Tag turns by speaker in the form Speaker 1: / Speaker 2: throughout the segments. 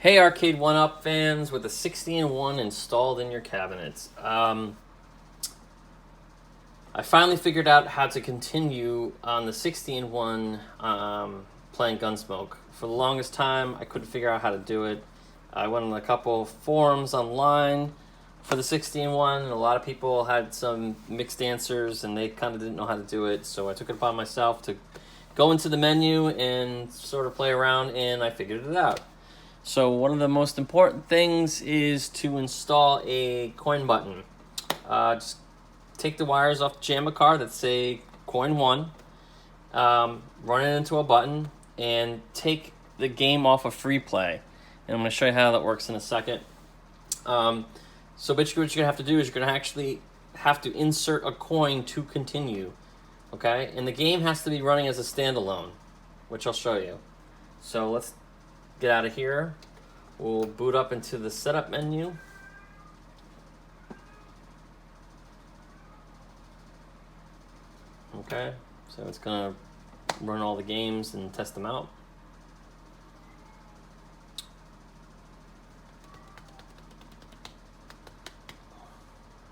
Speaker 1: Hey Arcade 1-Up fans with a 60-in-1 installed in your cabinets. I finally figured out how to continue on the 60-in-1 playing GunSmoke. For the longest time, I couldn't figure out how to do it. I went on a couple forums online for the 60-in-1, and a lot of people had some mixed answers, and they kind of didn't know how to do it, so I took it upon myself to go into the menu and sort of play around, and I figured it out. So one of the most important things is to install a coin button. Just take the wires off the JAMA card that say coin 1, run it into a button, and take the game off of free play. And I'm going to show you how that works in a second. So basically what you're going to have to do is you're going to actually have to insert a coin to continue. Okay? And the game has to be running as a standalone, which I'll show you. So let's get out of here. We'll boot up into the setup menu. Okay, so it's gonna run all the games and test them out.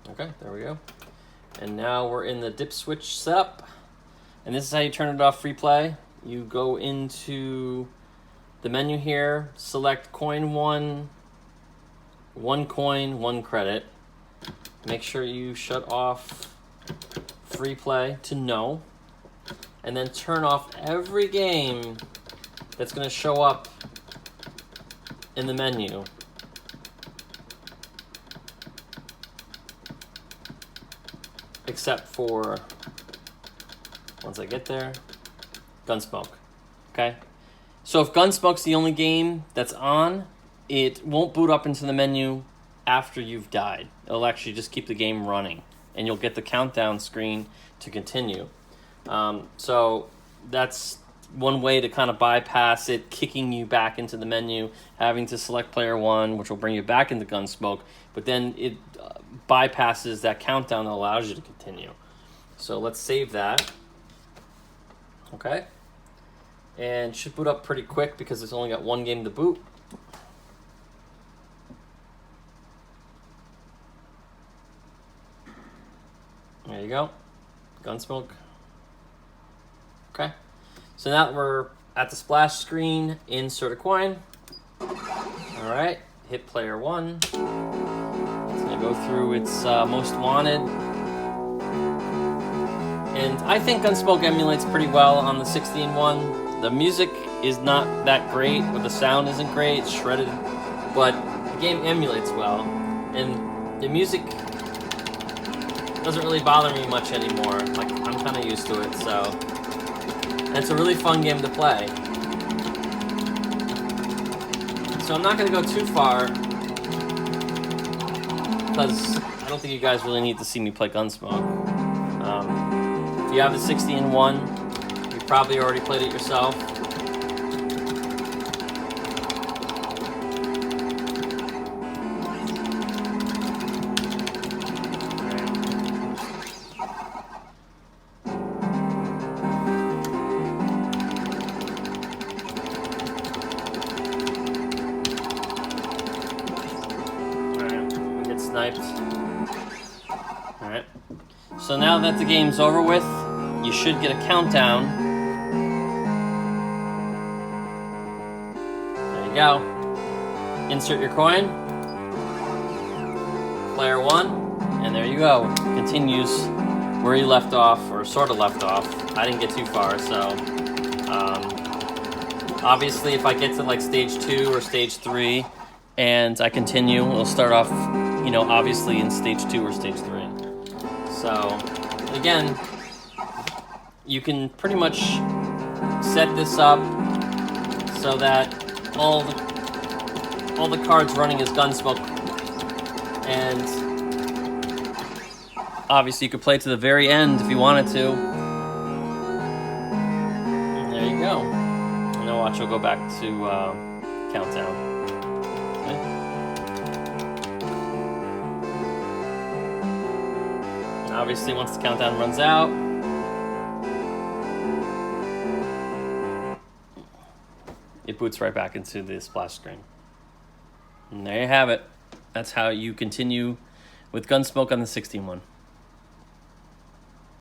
Speaker 1: Okay, there we go. And now we're in the dip switch setup. And this is how you turn it off free play. You go into the menu here, select coin 1 coin, 1 credit. Make sure you shut off free play to no, and then turn off every game that's going to show up in the menu. Except for, once I get there, GunSmoke. Okay? So if GunSmoke's the only game that's on, it won't boot up into the menu after you've died. It'll actually just keep the game running, and you'll get the countdown screen to continue. So that's one way to kind of bypass it, kicking you back into the menu, having to select player 1, which will bring you back into GunSmoke, but then it bypasses that countdown that allows you to continue. So let's save that. Okay. And should boot up pretty quick because it's only got 1 game to boot. There you go. GunSmoke. Okay. So now that we're at the splash screen, insert a coin. Alright. Hit player 1. It's going to go through its most wanted. And I think GunSmoke emulates pretty well on the 60-in-1. The music is not that great, or the sound isn't great, it's shredded, but the game emulates well. And the music doesn't really bother me much anymore. Like, I'm kind of used to it, so. And it's a really fun game to play. So I'm not going to go too far, because I don't think you guys really need to see me play GunSmoke. If you have the 60-in-1, you probably already played it yourself. Alright, get sniped. Alright. So now that the game's over with, you should get a countdown. There you go. Insert your coin. Player 1. And there you go. Continues where you left off, or sort of left off. I didn't get too far, so. Obviously, if I get to like stage 2 or stage 3, and I continue, it'll start off, obviously in stage 2 or stage 3. So, again, you can pretty much set this up so that all the cards running is GunSmoke, and obviously you could play to the very end if you wanted to. And there you go. And now watch, we'll go back to countdown. Okay. And obviously once the countdown runs out, it boots right back into the splash screen. And there you have it. That's how you continue with GunSmoke on the 16 one.